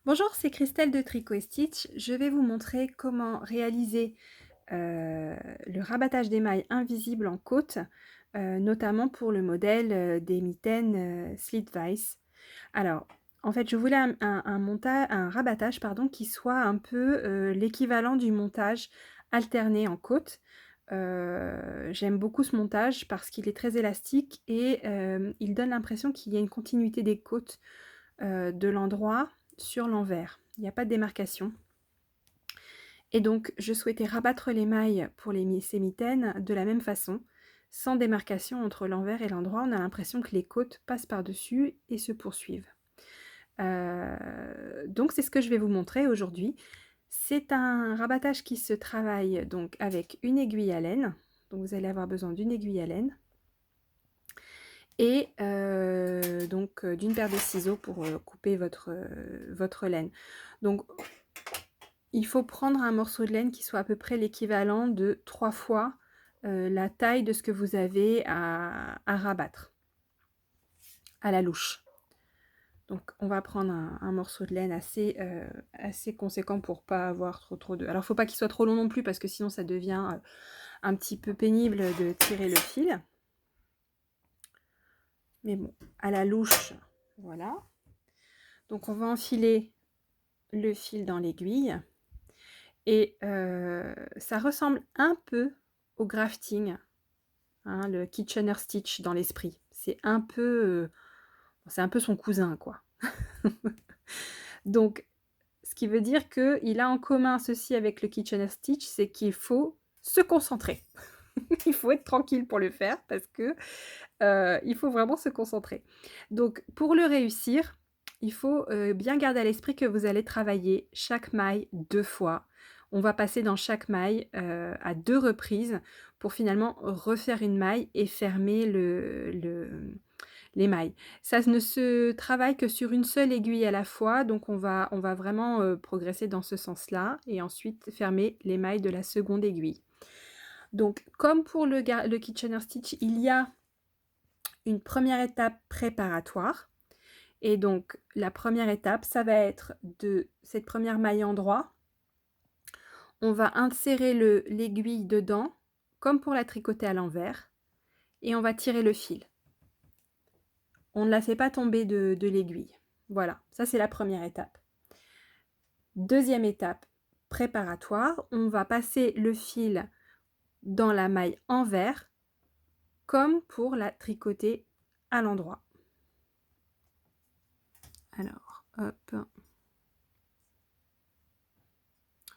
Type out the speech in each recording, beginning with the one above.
Bonjour, c'est Christelle de Tricot et Stitch. Je vais vous montrer comment réaliser le rabattage d'émail invisible en côte, notamment pour le modèle des mitaines Slitweiss. Alors, en fait, je voulais un rabattage pardon, qui soit un peu l'équivalent du montage alterné en côte. J'aime beaucoup ce montage parce qu'il est très élastique et il donne l'impression qu'il y a une continuité des côtes de l'endroit sur l'envers. Il n'y a pas de démarcation. Et donc, je souhaitais rabattre les mailles pour ces mitaines de la même façon, sans démarcation entre l'envers et l'endroit. On a l'impression que les côtes passent par-dessus et se poursuivent. Donc, c'est ce que je vais vous montrer aujourd'hui. C'est un rabattage qui se travaille donc avec une aiguille à laine. Donc, vous allez avoir besoin d'une aiguille à laine et d'une paire de ciseaux pour couper votre laine. Donc, il faut prendre un morceau de laine qui soit à peu près l'équivalent de 3 fois la taille de ce que vous avez à rabattre à la louche. Donc on va prendre un morceau de laine assez conséquent pour pas avoir trop de... Alors faut pas qu'il soit trop long non plus parce que sinon ça devient un petit peu pénible de tirer le fil. Mais bon, à la louche, voilà. Donc on va enfiler le fil dans l'aiguille. Et ça ressemble un peu au grafting, hein, le Kitchener Stitch dans l'esprit. C'est un peu son cousin, quoi. Donc, ce qui veut dire qu'il a en commun ceci avec le Kitchener Stitch, c'est qu'il faut se concentrer. Il faut être tranquille pour le faire parce que il faut vraiment se concentrer. Donc, pour le réussir, il faut bien garder à l'esprit que vous allez travailler chaque maille 2 fois. On va passer dans chaque maille à 2 reprises pour finalement refaire une maille et fermer les mailles. Ça ne se travaille que sur une seule aiguille à la fois, donc on va vraiment progresser dans ce sens-là et ensuite fermer les mailles de la seconde aiguille. Donc, comme pour le Kitchener Stitch, il y a une première étape préparatoire. Et donc, la première étape, ça va être de cette première maille en droit. On va insérer l'aiguille dedans, comme pour la tricoter à l'envers, et on va tirer le fil. On ne la fait pas tomber de l'aiguille. Voilà, ça c'est la première étape. Deuxième étape préparatoire, on va passer le fil dans la maille envers, comme pour la tricoter à l'endroit. Alors, hop.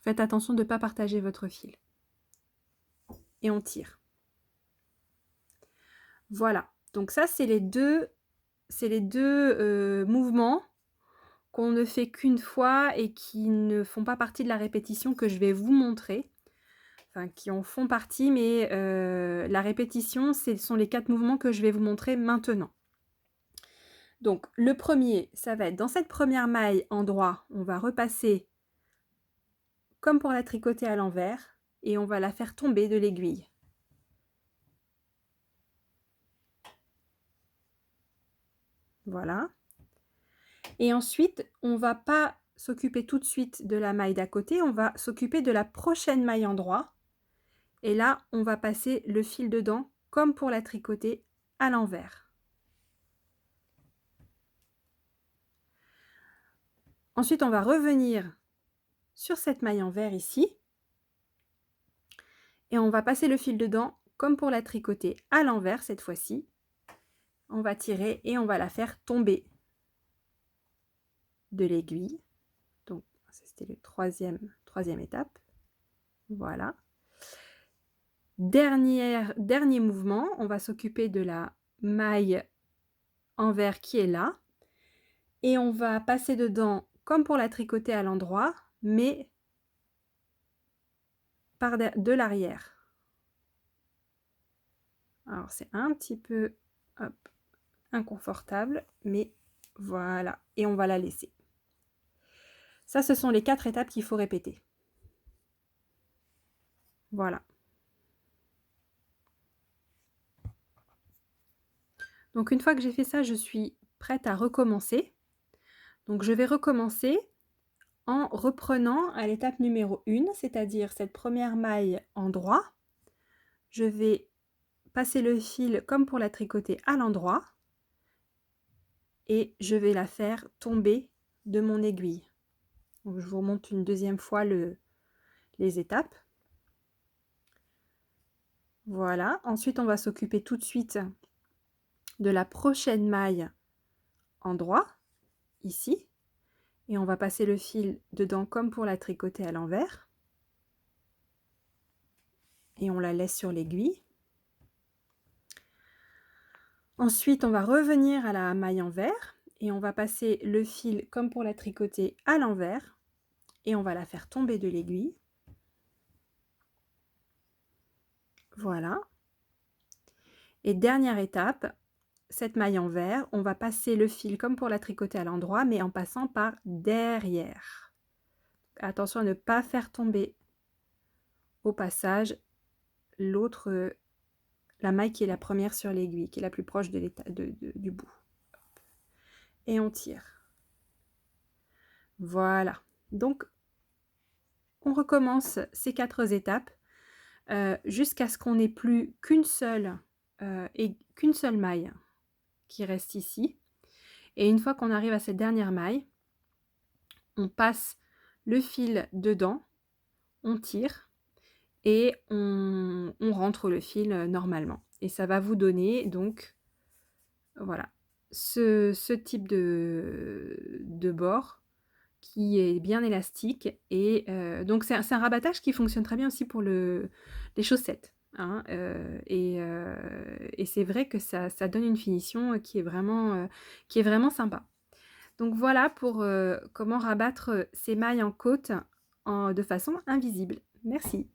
Faites attention de ne pas partager votre fil. Et on tire. Voilà. Donc ça, c'est les deux mouvements qu'on ne fait qu'une fois et qui ne font pas partie de la répétition que je vais vous montrer. Enfin, qui en font partie, mais la répétition, ce sont les 4 mouvements que je vais vous montrer maintenant. Donc, le premier, ça va être dans cette première maille en droit, on va repasser comme pour la tricoter à l'envers et on va la faire tomber de l'aiguille. Voilà. Et ensuite, on ne va pas s'occuper tout de suite de la maille d'à côté, on va s'occuper de la prochaine maille en droit. Et là, on va passer le fil dedans, comme pour la tricoter à l'envers. Ensuite, on va revenir sur cette maille en vert ici. Et on va passer le fil dedans, comme pour la tricoter à l'envers cette fois-ci. On va tirer et on va la faire tomber de l'aiguille. Donc, c'était le troisième étape. Voilà. Dernier mouvement, on va s'occuper de la maille envers qui est là. Et on va passer dedans, comme pour la tricoter à l'endroit, mais de l'arrière. Alors, c'est un petit peu inconfortable, mais voilà. Et on va la laisser. Ça, ce sont les 4 étapes qu'il faut répéter. Voilà. Donc, une fois que j'ai fait ça, je suis prête à recommencer. Donc, je vais recommencer en reprenant à l'étape numéro 1, c'est-à-dire cette première maille en droit. Je vais passer le fil comme pour la tricoter à l'endroit et je vais la faire tomber de mon aiguille. Donc je vous remonte une deuxième fois les étapes. Voilà, ensuite on va s'occuper tout de suite de la prochaine maille en droit, ici, et on va passer le fil dedans comme pour la tricoter à l'envers. Et on la laisse sur l'aiguille. Ensuite, on va revenir à la maille envers et on va passer le fil comme pour la tricoter à l'envers et on va la faire tomber de l'aiguille. Voilà. Et dernière étape, cette maille envers, on va passer le fil comme pour la tricoter à l'endroit, mais en passant par derrière. Attention à ne pas faire tomber au passage l'autre, la maille qui est la première sur l'aiguille, qui est la plus proche de du bout. Et on tire. Voilà. Donc, on recommence ces 4 étapes jusqu'à ce qu'on n'ait plus qu'une seule maille qui reste ici. Et une fois qu'on arrive à cette dernière maille, on passe le fil dedans, on tire et on rentre le fil normalement. Et ça va vous donner donc, voilà, ce type de bord qui est bien élastique et donc c'est un rabattage qui fonctionne très bien aussi pour les chaussettes, hein, et c'est vrai que ça donne une finition qui est vraiment sympa. Donc voilà pour, comment rabattre ces mailles en côte de façon invisible. Merci.